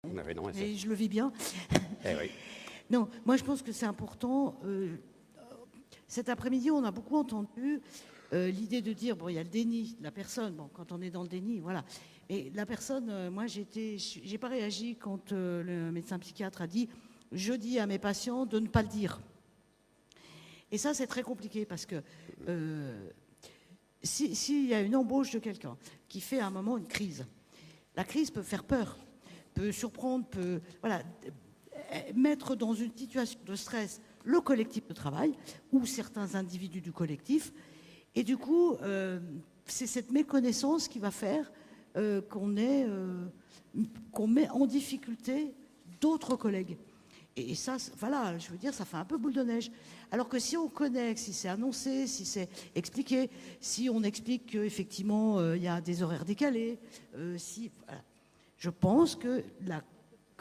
Non, et je le vis bien. Eh oui. Non, moi je pense que c'est important. Cet après-midi, on a beaucoup entendu l'idée de dire, bon, il y a le déni de la personne. Bon, quand on est dans le déni, voilà. Et la personne, moi, j'ai pas réagi quand le médecin psychiatre a dit, je dis à mes patients de ne pas le dire. Et ça, c'est très compliqué parce que s'il y a une embauche de quelqu'un qui fait à un moment une crise, la crise peut faire peur, peut surprendre, peut mettre dans une situation de stress le collectif de travail ou certains individus du collectif. Et du coup, c'est cette méconnaissance qui va faire qu'on met en difficulté d'autres collègues. Et ça, voilà, je veux dire, ça fait un peu boule de neige. Alors que si on connaît, si c'est annoncé, si c'est expliqué, si on explique qu'effectivement, il y a des horaires décalés, voilà. Je pense que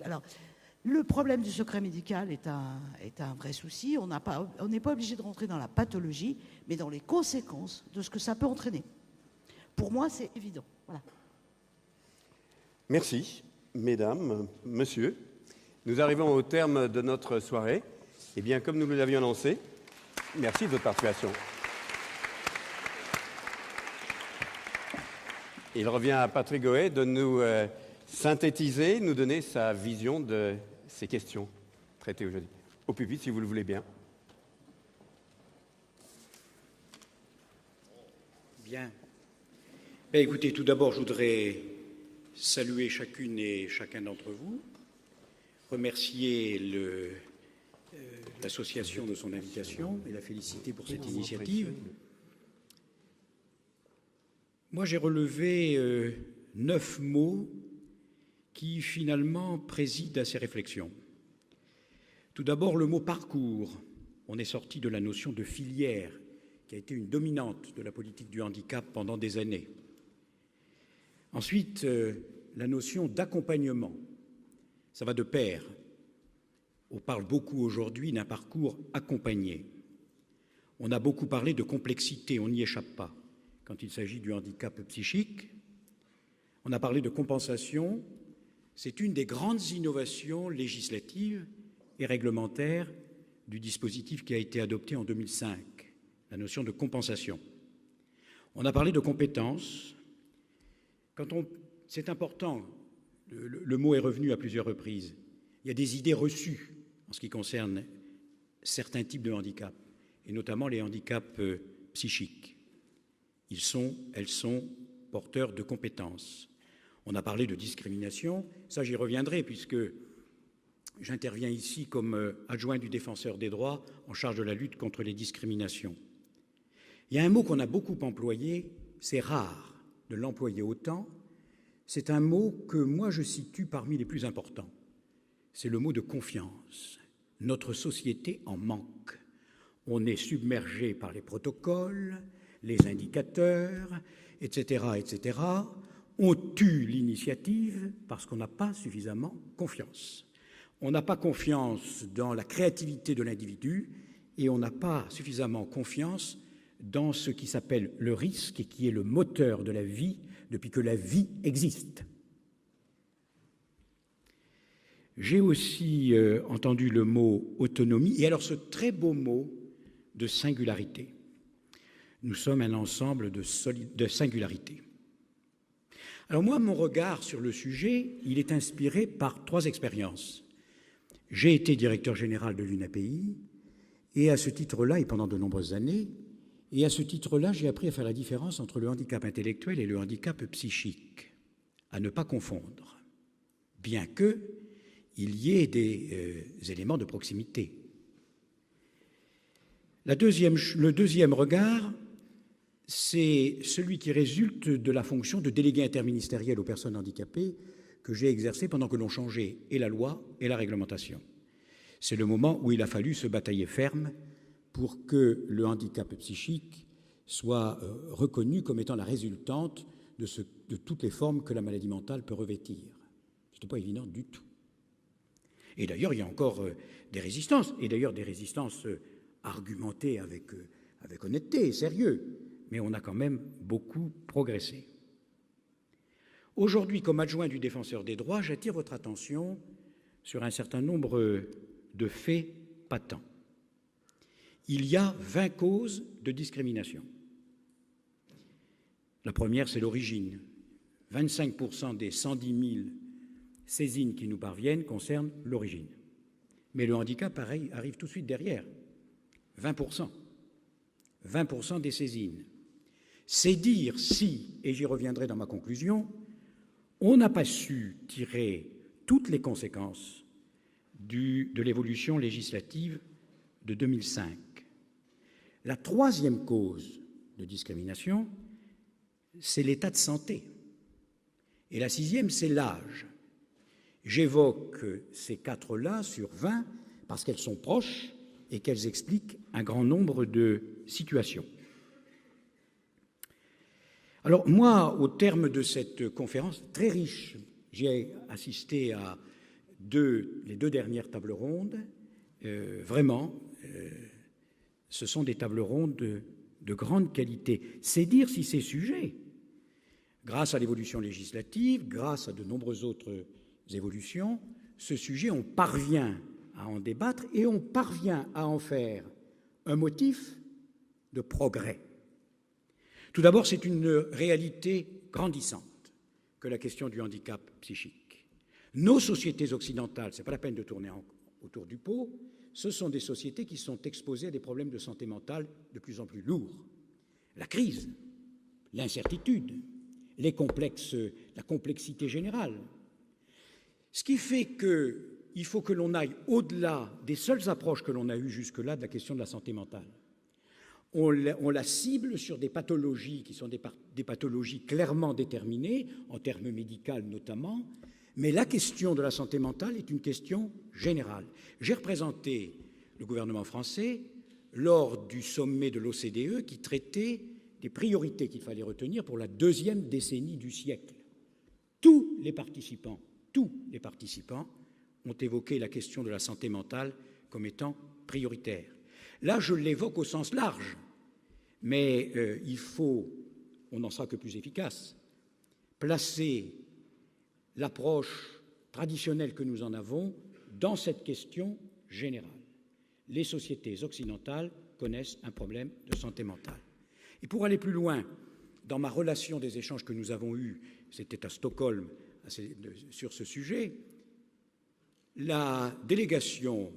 alors, le problème du secret médical est un vrai souci. On n'est pas obligé de rentrer dans la pathologie, mais dans les conséquences de ce que ça peut entraîner. Pour moi, c'est évident. Voilà. Merci, mesdames, monsieur. Nous arrivons au terme de notre soirée. Eh bien, comme nous l'avions annoncé, merci de votre participation. Il revient à Patrick Goët de nous synthétiser, nous donner sa vision de ces questions traitées aujourd'hui. Au pupitre, si vous le voulez bien. Bien. Écoutez, tout d'abord, je voudrais saluer chacune et chacun d'entre vous, remercier l'association de son invitation et la féliciter pour cette initiative. Moi, j'ai relevé 9 mots qui, finalement, président à ces réflexions. Tout d'abord, le mot « parcours ». On est sorti de la notion de filière, qui a été une dominante de la politique du handicap pendant des années. Ensuite, la notion d'accompagnement. Ça va de pair. On parle beaucoup aujourd'hui d'un parcours accompagné. On a beaucoup parlé de complexité, on n'y échappe pas, quand il s'agit du handicap psychique. On a parlé de compensation. C'est une des grandes innovations législatives et réglementaires du dispositif qui a été adopté en 2005, la notion de compensation. On a parlé de compétences. C'est important, le mot est revenu à plusieurs reprises. Il y a des idées reçues en ce qui concerne certains types de handicap, et notamment les handicaps psychiques. Elles sont porteurs de compétences. On a parlé de discrimination, ça j'y reviendrai puisque j'interviens ici comme adjoint du défenseur des droits en charge de la lutte contre les discriminations. Il y a un mot qu'on a beaucoup employé, c'est rare de l'employer autant, c'est un mot que moi je situe parmi les plus importants. C'est le mot de confiance. Notre société en manque. On est submergé par les protocoles, les indicateurs, etc., etc. On tue l'initiative parce qu'on n'a pas suffisamment confiance. On n'a pas confiance dans la créativité de l'individu et on n'a pas suffisamment confiance dans ce qui s'appelle le risque et qui est le moteur de la vie depuis que la vie existe. J'ai aussi entendu le mot autonomie et alors ce très beau mot de singularité. Nous sommes un ensemble de singularités. Alors moi, mon regard sur le sujet, il est inspiré par 3 expériences. J'ai été directeur général de l'UNAPI et à ce titre-là, et pendant de nombreuses années, et à ce titre-là, j'ai appris à faire la différence entre le handicap intellectuel et le handicap psychique, à ne pas confondre, bien qu'il y ait des éléments de proximité. Le deuxième regard, c'est celui qui résulte de la fonction de délégué interministériel aux personnes handicapées que j'ai exercé pendant que l'on changeait et la loi et la réglementation. C'est le moment où il a fallu se batailler ferme pour que le handicap psychique soit reconnu comme étant la résultante de toutes les formes que la maladie mentale peut revêtir. Ce n'était pas évident du tout. Et d'ailleurs, il y a encore des résistances, et d'ailleurs des résistances argumentées avec honnêteté et sérieux, mais on a quand même beaucoup progressé. Aujourd'hui, comme adjoint du Défenseur des droits, j'attire votre attention sur un certain nombre de faits patents. Il y a 20 causes de discrimination. La première, c'est l'origine. 25% des 110 000 saisines qui nous parviennent concernent l'origine. Mais le handicap, pareil, arrive tout de suite derrière. 20%. 20% des saisines. C'est dire si, et j'y reviendrai dans ma conclusion, on n'a pas su tirer toutes les conséquences de l'évolution législative de 2005. La troisième cause de discrimination, c'est l'état de santé. Et la sixième, c'est l'âge. J'évoque ces quatre-là sur 20 parce qu'elles sont proches et qu'elles expliquent un grand nombre de situations. Alors moi, au terme de cette conférence très riche, j'ai assisté à les deux dernières tables rondes. Vraiment, ce sont des tables rondes de grande qualité. C'est dire si ces sujets, grâce à l'évolution législative, grâce à de nombreuses autres évolutions, ce sujet, on parvient à en débattre et on parvient à en faire un motif de progrès. Tout d'abord, c'est une réalité grandissante que la question du handicap psychique. Nos sociétés occidentales, ce n'est pas la peine de tourner autour du pot, ce sont des sociétés qui sont exposées à des problèmes de santé mentale de plus en plus lourds. La crise, l'incertitude, la complexité générale. Ce qui fait qu'il faut que l'on aille au-delà des seules approches que l'on a eues jusque-là de la question de la santé mentale. On la cible sur des pathologies qui sont des pathologies clairement déterminées, en termes médicaux notamment, mais la question de la santé mentale est une question générale. J'ai représenté le gouvernement français lors du sommet de l'OCDE qui traitait des priorités qu'il fallait retenir pour la deuxième décennie du siècle. Tous les participants ont évoqué la question de la santé mentale comme étant prioritaire. Là, je l'évoque au sens large, mais on n'en sera que plus efficace, placer l'approche traditionnelle que nous en avons dans cette question générale. Les sociétés occidentales connaissent un problème de santé mentale. Et pour aller plus loin, dans ma relation des échanges que nous avons eus, c'était à Stockholm, sur ce sujet, la délégation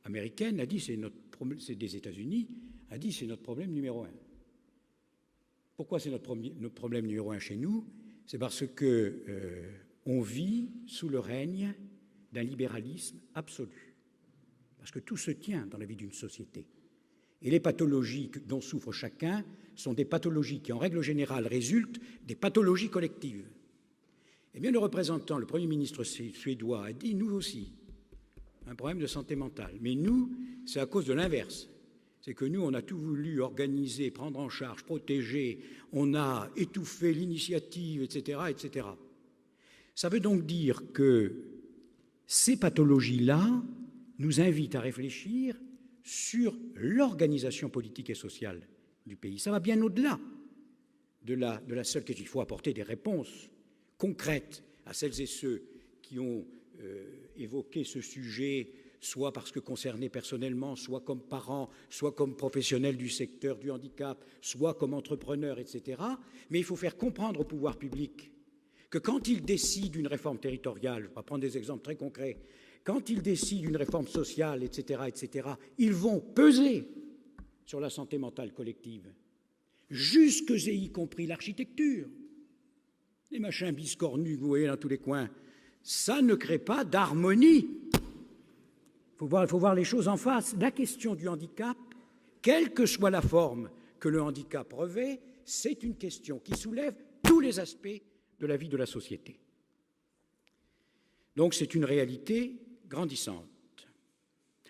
américaine a dit, c'est des États-Unis, a dit c'est notre problème numéro un. Pourquoi c'est notre problème numéro un chez nous? C'est parce que on vit sous le règne d'un libéralisme absolu. Parce que tout se tient dans la vie d'une société. Et les pathologies dont souffre chacun sont des pathologies qui, en règle générale, résultent des pathologies collectives. Eh bien, le Premier ministre suédois a dit, nous aussi, un problème de santé mentale. Mais nous, c'est à cause de l'inverse. C'est que nous, on a tout voulu organiser, prendre en charge, protéger, on a étouffé l'initiative, etc., etc. Ça veut donc dire que ces pathologies-là nous invitent à réfléchir sur l'organisation politique et sociale du pays. Ça va bien au-delà de la seule question. Il faut apporter des réponses concrètes à celles et ceux qui ont évoqué ce sujet, soit parce que concernés personnellement, soit comme parents, soit comme professionnels du secteur du handicap, soit comme entrepreneurs, etc. Mais il faut faire comprendre au pouvoir public que quand ils décident d'une réforme territoriale, on va prendre des exemples très concrets, quand ils décident d'une réforme sociale, etc., ils vont peser sur la santé mentale collective, jusque et y compris l'architecture. Les machins biscornus que vous voyez dans tous les coins, ça ne crée pas d'harmonie. Il faut voir les choses en face. La question du handicap, quelle que soit la forme que le handicap revêt, c'est une question qui soulève tous les aspects de la vie de la société. Donc c'est une réalité grandissante.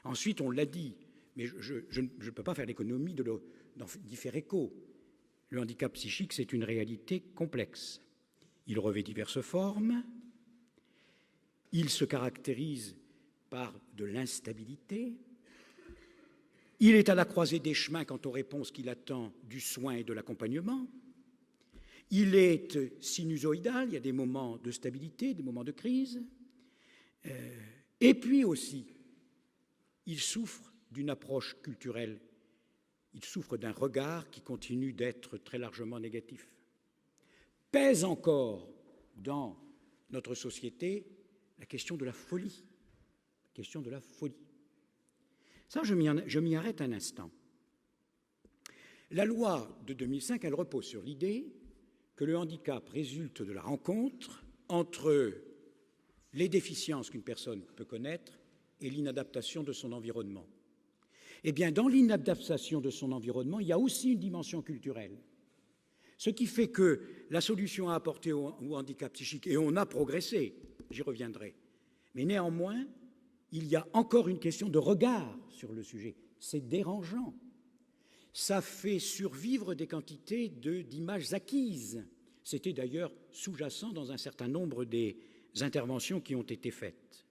Ensuite, on l'a dit, mais je ne peux pas faire l'économie d'y faire écho. Le handicap psychique, c'est une réalité complexe. Il revêt diverses formes, il se caractérise par de l'instabilité, il est à la croisée des chemins quant aux réponses qu'il attend du soin et de l'accompagnement, Il est sinusoïdal, il y a des moments de stabilité, des moments de crise, et puis aussi, il souffre d'une approche culturelle, il souffre d'un regard qui continue d'être très largement négatif. Pèse encore dans notre société la question de la folie. La question de la folie. Ça, je m'y arrête un instant. La loi de 2005, elle repose sur l'idée que le handicap résulte de la rencontre entre les déficiences qu'une personne peut connaître et l'inadaptation de son environnement. Eh bien, dans l'inadaptation de son environnement, il y a aussi une dimension culturelle. Ce qui fait que la solution à apporter au handicap psychique, et on a progressé, j'y reviendrai, mais néanmoins, il y a encore une question de regard sur le sujet. C'est dérangeant. Ça fait survivre des quantités d'images acquises. C'était d'ailleurs sous-jacent dans un certain nombre des interventions qui ont été faites.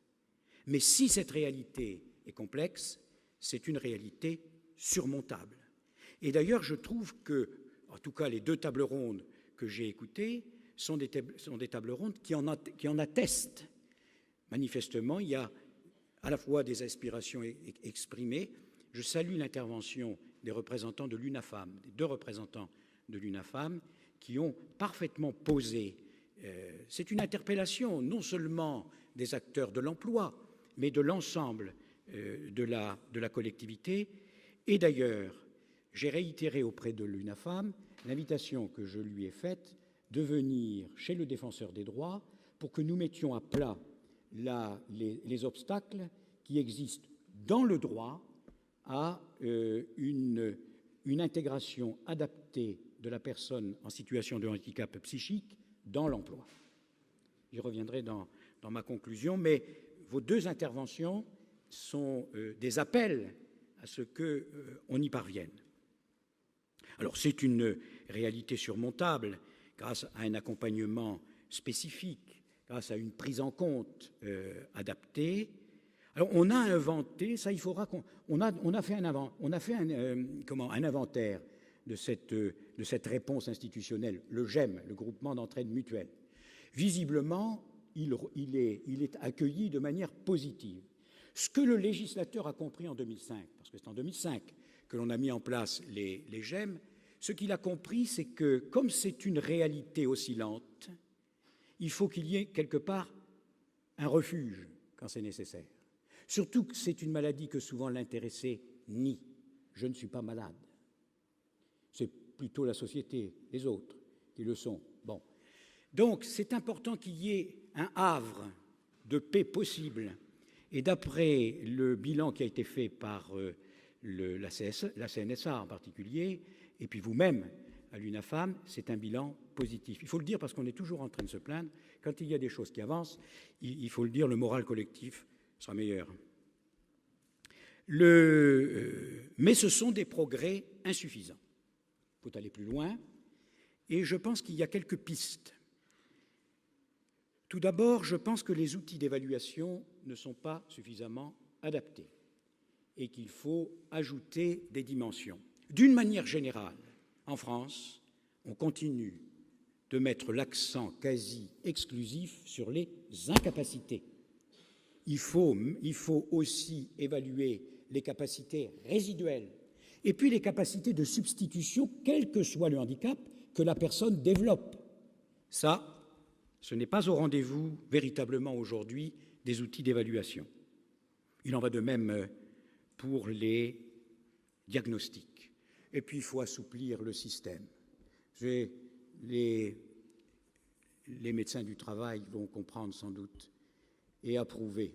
Mais si cette réalité est complexe, c'est une réalité surmontable. Et d'ailleurs, je trouve que, en tout cas, les 2 tables rondes que j'ai écoutées sont des tables rondes qui en attestent. Manifestement, il y a à la fois des aspirations exprimées. Je salue l'intervention des représentants de l'UNAFAM, des 2 représentants de l'UNAFAM, qui ont parfaitement posé. C'est une interpellation non seulement des acteurs de l'emploi, mais de l'ensemble de la collectivité. Et d'ailleurs, j'ai réitéré auprès de l'UNAFAM l'invitation que je lui ai faite de venir chez le Défenseur des droits pour que nous mettions à plat les obstacles qui existent dans le droit à une intégration adaptée de la personne en situation de handicap psychique dans l'emploi. J'y reviendrai dans ma conclusion, mais vos 2 interventions sont des appels à ce qu'on y parvienne. Alors, c'est une réalité surmontable grâce à un accompagnement spécifique, grâce à une prise en compte adaptée. Alors, on a inventé, ça il faudra on a fait un inventaire de cette réponse institutionnelle, le GEM, le groupement d'entraide mutuelle. Visiblement, il est accueilli de manière positive. Ce que le législateur a compris en 2005, parce que c'est en 2005 que l'on a mis en place les GEM, ce qu'il a compris, c'est que comme c'est une réalité oscillante, il faut qu'il y ait quelque part un refuge quand c'est nécessaire. Surtout que c'est une maladie que souvent l'intéressé nie. Je ne suis pas malade. C'est plutôt la société, les autres, qui le sont. Bon. Donc, c'est important qu'il y ait un havre de paix possible. Et d'après le bilan qui a été fait par la CNSA en particulier, et puis vous-même à l'UNAFAM, c'est un bilan positif. Il faut le dire parce qu'on est toujours en train de se plaindre. Quand il y a des choses qui avancent, il faut le dire, le moral collectif sera meilleur. Mais ce sont des progrès insuffisants. Il faut aller plus loin. Et je pense qu'il y a quelques pistes. Tout d'abord, je pense que les outils d'évaluation ne sont pas suffisamment adaptés et qu'il faut ajouter des dimensions. D'une manière générale, en France, on continue de mettre l'accent quasi exclusif sur les incapacités. Il faut aussi évaluer les capacités résiduelles et puis les capacités de substitution, quel que soit le handicap que la personne développe. Ça, ce n'est pas au rendez-vous véritablement aujourd'hui des outils d'évaluation. Il en va de même pour les diagnostics. Et puis, il faut assouplir le système. Les médecins du travail vont comprendre sans doute et approuver.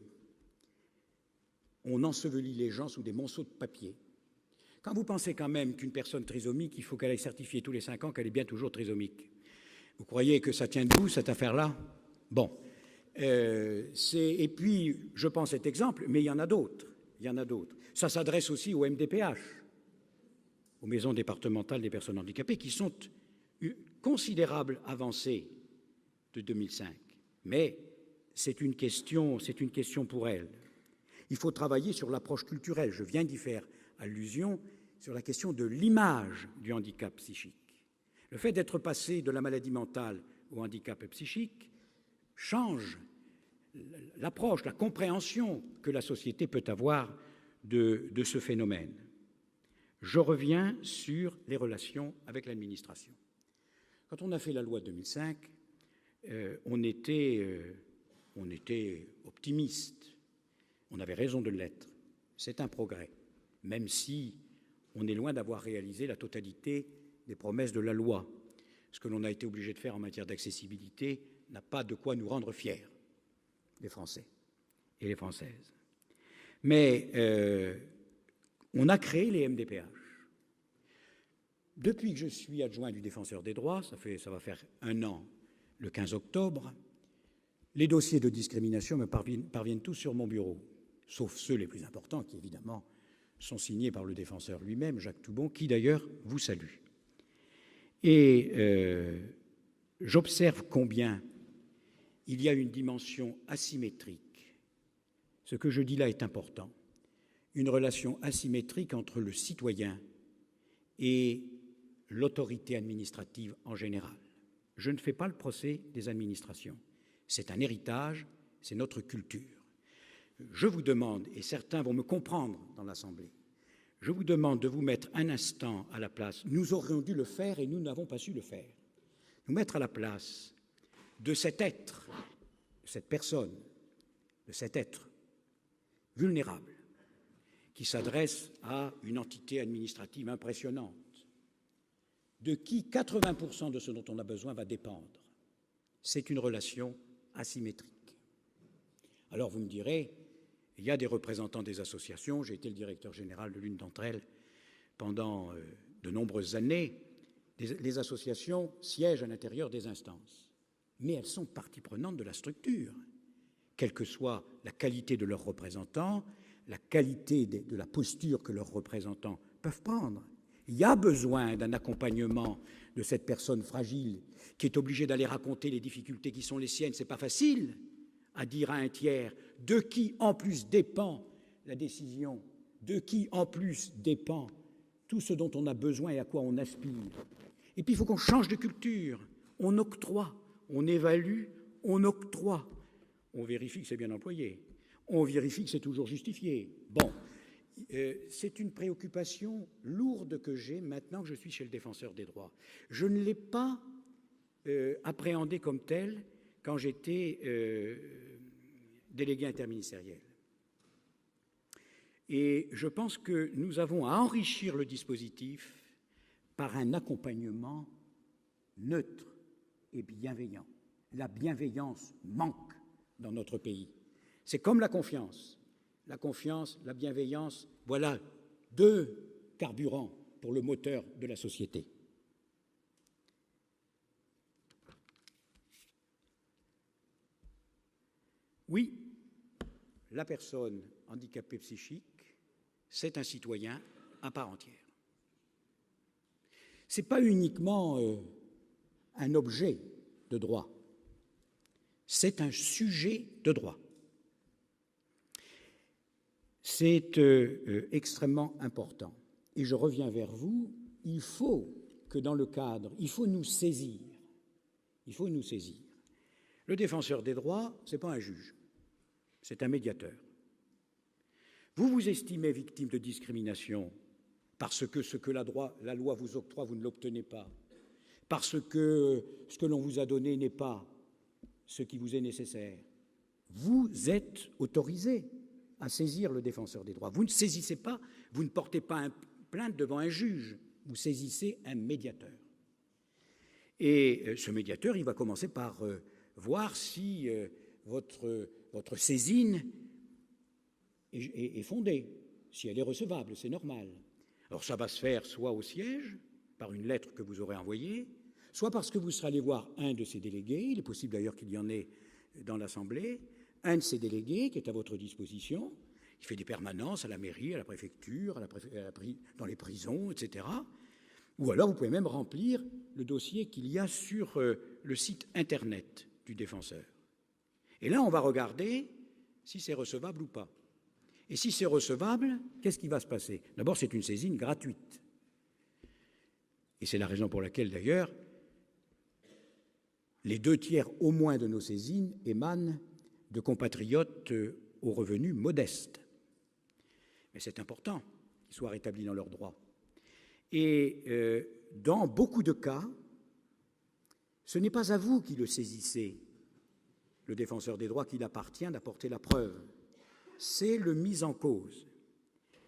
On ensevelit les gens sous des monceaux de papier. Quand vous pensez quand même qu'une personne trisomique, il faut qu'elle aille certifier tous les 5 ans qu'elle est bien toujours trisomique. Vous croyez que ça tient debout, cette affaire-là? Bon. Et puis, je prends cet exemple, mais il y en a d'autres. Il y en a d'autres. Ça s'adresse aussi aux MDPH, aux maisons départementales des personnes handicapées, qui sont une considérable avancée de 2005. Mais c'est une question pour elles. Il faut travailler sur l'approche culturelle. Je viens d'y faire allusion sur la question de l'image du handicap psychique. Le fait d'être passé de la maladie mentale au handicap psychique change l'approche, la compréhension que la société peut avoir de ce phénomène. Je reviens sur les relations avec l'administration. Quand on a fait la loi de 2005, on était optimiste. On avait raison de l'être. C'est un progrès, même si on est loin d'avoir réalisé la totalité des promesses de la loi. Ce que l'on a été obligé de faire en matière d'accessibilité n'a pas de quoi nous rendre fiers, les Français et les Françaises. Mais on a créé les MDPH. Depuis que je suis adjoint du Défenseur des droits, ça va faire 1 an le 15 octobre, les dossiers de discrimination me parviennent tous sur mon bureau, sauf ceux les plus importants qui, évidemment, sont signés par le défenseur lui-même, Jacques Toubon, qui d'ailleurs vous salue. Et j'observe combien il y a une dimension asymétrique. Ce que je dis là est important. Une relation asymétrique entre le citoyen et l'autorité administrative en général. Je ne fais pas le procès des administrations. C'est un héritage, c'est notre culture. Je vous demande, et certains vont me comprendre dans l'Assemblée, je vous demande de vous mettre un instant à la place, nous aurions dû le faire et nous n'avons pas su le faire, nous mettre à la place de cet être, de cette personne, de cet être vulnérable qui s'adresse à une entité administrative impressionnante, de qui 80% de ce dont on a besoin va dépendre. C'est une relation asymétrique. Alors vous me direz, il y a des représentants des associations, j'ai été le directeur général de l'une d'entre elles pendant de nombreuses années. Les associations siègent à l'intérieur des instances, mais elles sont partie prenante de la structure, quelle que soit la qualité de leurs représentants, la qualité de la posture que leurs représentants peuvent prendre. Il y a besoin d'un accompagnement de cette personne fragile qui est obligée d'aller raconter les difficultés qui sont les siennes. Ce n'est pas facile à dire à un tiers de qui en plus dépend la décision, de qui en plus dépend tout ce dont on a besoin et à quoi on aspire. Et puis il faut qu'on change de culture. On octroie, on évalue, on octroie. On vérifie que c'est bien employé. On vérifie que c'est toujours justifié. Bon. C'est une préoccupation lourde que j'ai maintenant que je suis chez le Défenseur des droits. Je ne l'ai pas appréhendée comme telle quand j'étais délégué interministériel. Et je pense que nous avons à enrichir le dispositif par un accompagnement neutre et bienveillant. La bienveillance manque dans notre pays. C'est comme la confiance. La confiance, la bienveillance, voilà 2 carburants pour le moteur de la société. Oui, la personne handicapée psychique, c'est un citoyen à part entière. Ce n'est pas uniquement un objet de droit, c'est un sujet de droit. C'est extrêmement important. Et je reviens vers vous, il faut que dans le cadre, il faut nous saisir. Il faut nous saisir. Le défenseur des droits, ce n'est pas un juge, c'est un médiateur. Vous vous estimez victime de discrimination parce que ce que la loi vous octroie, vous ne l'obtenez pas, parce que ce que l'on vous a donné n'est pas ce qui vous est nécessaire. Vous êtes autorisé à saisir le défenseur des droits. Vous ne saisissez pas, vous ne portez pas une plainte devant un juge, vous saisissez un médiateur. Et ce médiateur, il va commencer par voir si votre saisine est fondée, si elle est recevable, c'est normal. Alors ça va se faire soit au siège, par une lettre que vous aurez envoyée, soit parce que vous serez allé voir un de ses délégués, il est possible d'ailleurs qu'il y en ait dans l'Assemblée, un de ces délégués qui est à votre disposition, il fait des permanences à la mairie, à la préfecture, dans les prisons, etc. Ou alors vous pouvez même remplir le dossier qu'il y a sur le site Internet du défenseur. Et là, on va regarder si c'est recevable ou pas. Et si c'est recevable, qu'est-ce qui va se passer? D'abord, c'est une saisine gratuite. Et c'est la raison pour laquelle, d'ailleurs, les 2/3 au moins de nos saisines émanent de compatriotes aux revenus modestes. Mais c'est important qu'ils soient rétablis dans leurs droits. Et dans beaucoup de cas, ce n'est pas à vous qui le saisissez, le défenseur des droits, qu'il appartient d'apporter la preuve. C'est le mis en cause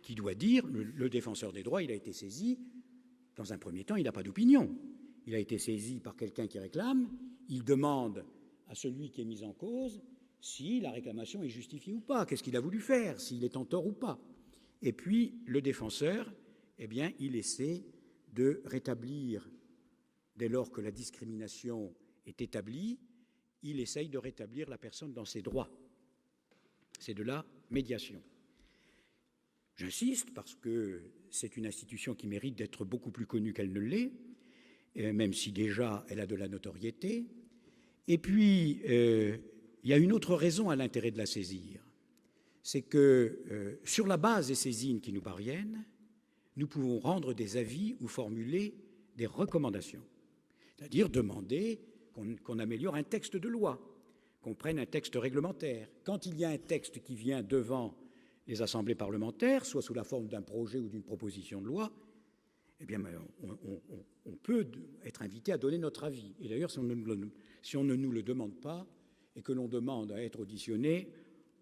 qui doit dire, le défenseur des droits, il a été saisi, dans un premier temps, il n'a pas d'opinion. Il a été saisi par quelqu'un qui réclame, il demande à celui qui est mis en cause si la réclamation est justifiée ou pas, qu'est-ce qu'il a voulu faire, s'il est en tort ou pas. Et puis, le défenseur, eh bien, il essaie de rétablir, dès lors que la discrimination est établie, il essaye de rétablir la personne dans ses droits. C'est de la médiation. J'insiste parce que c'est une institution qui mérite d'être beaucoup plus connue qu'elle ne l'est, même si déjà elle a de la notoriété. Et puis, il y a une autre raison à l'intérêt de la saisir. C'est que, sur la base des saisines qui nous parviennent, nous pouvons rendre des avis ou formuler des recommandations. C'est-à-dire demander qu'on améliore un texte de loi, qu'on prenne un texte réglementaire. Quand il y a un texte qui vient devant les assemblées parlementaires, soit sous la forme d'un projet ou d'une proposition de loi, eh bien, on peut être invité à donner notre avis. Et d'ailleurs, si on ne nous le demande pas et que l'on demande à être auditionné,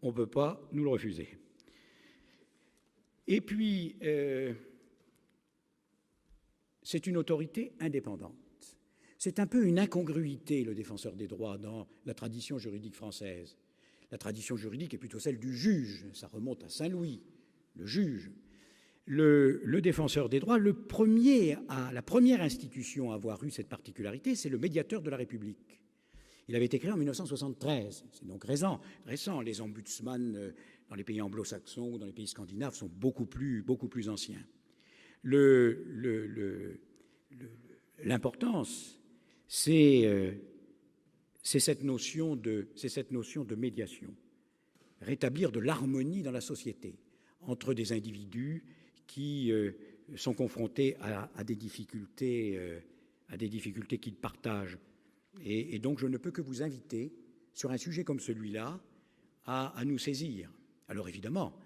on ne peut pas nous le refuser. Et puis, c'est une autorité indépendante. C'est un peu une incongruité, le défenseur des droits, dans la tradition juridique française. La tradition juridique est plutôt celle du juge. Ça remonte à Saint-Louis, le juge. Le défenseur des droits, la première institution à avoir eu cette particularité, c'est le médiateur de la République. Il avait été créé en 1973, c'est donc récent. Les ombudsman dans les pays anglo-saxons ou dans les pays scandinaves sont beaucoup plus anciens. L'importance, c'est cette notion de médiation, rétablir de l'harmonie dans la société entre des individus qui sont confrontés à des difficultés qu'ils partagent. Et donc, je ne peux que vous inviter, sur un sujet comme celui-là, à nous saisir. Alors évidemment,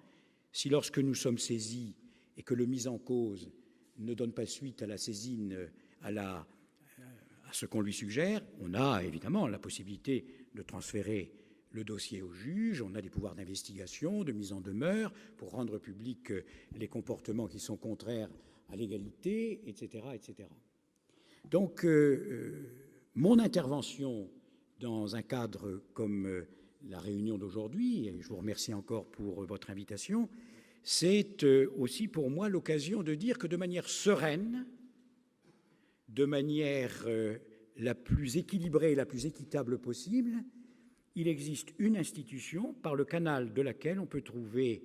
si lorsque nous sommes saisis et que le mis en cause ne donne pas suite à la saisine, à ce qu'on lui suggère, on a évidemment la possibilité de transférer le dossier au juge, on a des pouvoirs d'investigation, de mise en demeure, pour rendre publics les comportements qui sont contraires à l'égalité, etc., etc. Donc, mon intervention dans un cadre comme la réunion d'aujourd'hui, et je vous remercie encore pour votre invitation, c'est aussi pour moi l'occasion de dire que de manière sereine, de manière la plus équilibrée et la plus équitable possible, il existe une institution par le canal de laquelle on peut trouver,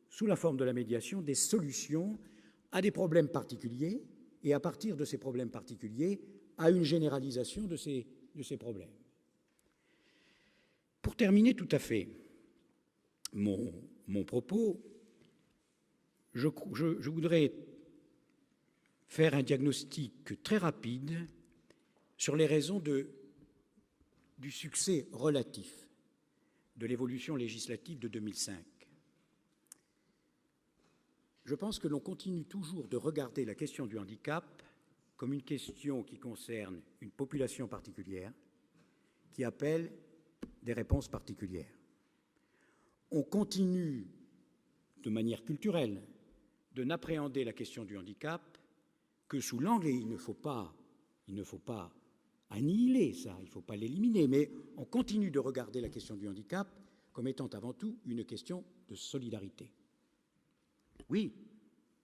sous la forme de la médiation, des solutions à des problèmes particuliers et à partir de ces problèmes particuliers, à une généralisation de ces problèmes. Pour terminer tout à fait mon propos, je voudrais faire un diagnostic très rapide sur les raisons du succès relatif de l'évolution législative de 2005. Je pense que l'on continue toujours de regarder la question du handicap comme une question qui concerne une population particulière, qui appelle des réponses particulières. On continue, de manière culturelle, de n'appréhender la question du handicap que sous l'angle, et il ne faut pas annihiler ça, il ne faut pas l'éliminer, mais on continue de regarder la question du handicap comme étant avant tout une question de solidarité. Oui,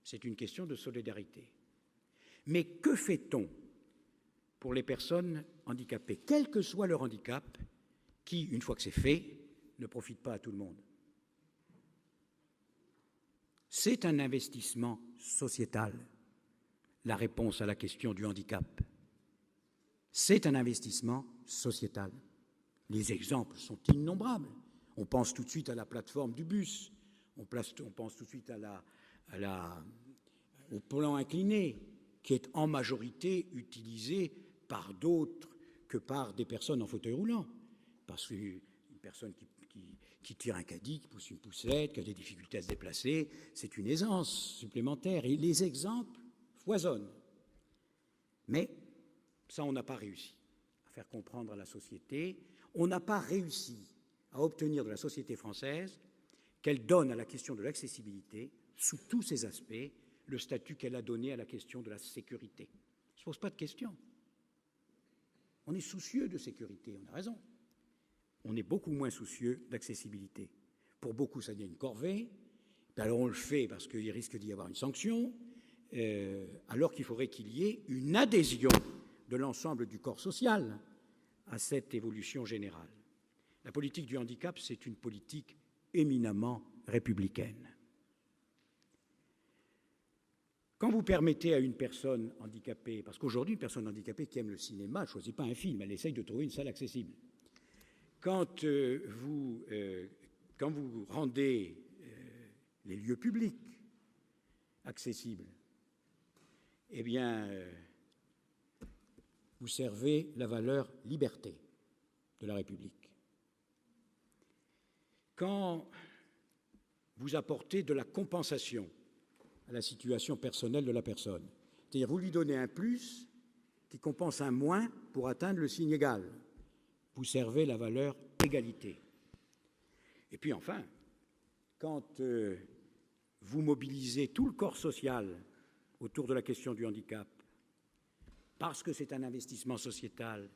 c'est une question de solidarité. Mais que fait-on pour les personnes handicapées, quel que soit leur handicap, qui, une fois que c'est fait, ne profite pas à tout le monde? C'est un investissement sociétal, la réponse à la question du handicap. C'est un investissement sociétal. Les exemples sont innombrables. On pense tout de suite à la plateforme du bus, on pense tout de suite au plan incliné, qui est en majorité utilisé par d'autres que par des personnes en fauteuil roulant. Parce qu'une personne qui tire un caddie, qui pousse une poussette, qui a des difficultés à se déplacer, c'est une aisance supplémentaire. Et les exemples foisonnent. Mais ça, on n'a pas réussi à faire comprendre à la société. On n'a pas réussi à obtenir de la société française qu'elle donne à la question de l'accessibilité, sous tous ses aspects, le statut qu'elle a donné à la question de la sécurité. On ne se pose pas de questions. On est soucieux de sécurité, on a raison. On est beaucoup moins soucieux d'accessibilité. Pour beaucoup, ça devient une corvée. Alors on le fait parce qu'il risque d'y avoir une sanction, alors qu'il faudrait qu'il y ait une adhésion de l'ensemble du corps social à cette évolution générale. La politique du handicap, c'est une politique éminemment républicaine. Quand vous permettez à une personne handicapée, parce qu'aujourd'hui, une personne handicapée qui aime le cinéma ne choisit pas un film, elle essaye de trouver une salle accessible. Quand vous rendez les lieux publics accessibles, eh bien, vous servez la valeur liberté de la République. Quand vous apportez de la compensation à la situation personnelle de la personne, c'est-à-dire vous lui donnez un plus qui compense un moins pour atteindre le signe égal, vous servez la valeur égalité. Et puis enfin, quand vous mobilisez tout le corps social autour de la question du handicap, parce que c'est un investissement sociétal,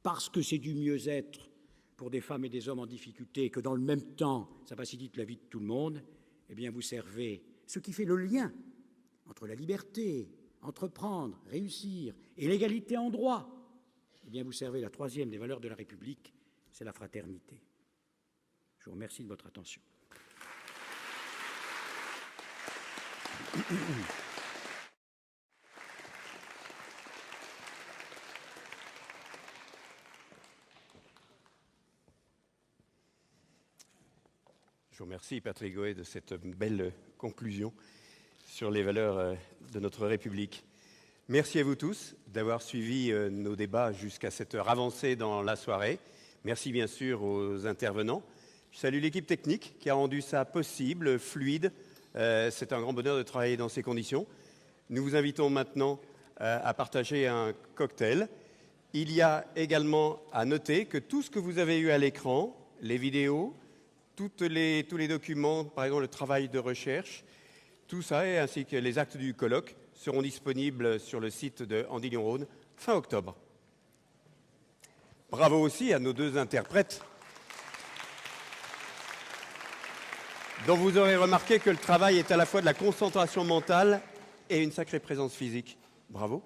parce que c'est du mieux-être pour des femmes et des hommes en difficulté, et que dans le même temps, ça facilite la vie de tout le monde, eh bien vous servez ce qui fait le lien entre la liberté, entreprendre, réussir, et l'égalité en droit. Eh bien vous servez la troisième des valeurs de la République, c'est la fraternité. Je vous remercie de votre attention. Je vous remercie, Patrick Goët, de cette belle conclusion sur les valeurs de notre République. Merci à vous tous d'avoir suivi nos débats jusqu'à cette heure avancée dans la soirée. Merci bien sûr aux intervenants. Je salue l'équipe technique qui a rendu ça possible, fluide. C'est un grand bonheur de travailler dans ces conditions. Nous vous invitons maintenant à partager un cocktail. Il y a également à noter que tout ce que vous avez eu à l'écran, les vidéos, tous les documents, par exemple le travail de recherche, tout ça, ainsi que les actes du colloque, seront disponibles sur le site de Andy-Lyon-Rhône fin octobre. Bravo aussi à nos deux interprètes, dont vous aurez remarqué que le travail est à la fois de la concentration mentale et une sacrée présence physique. Bravo.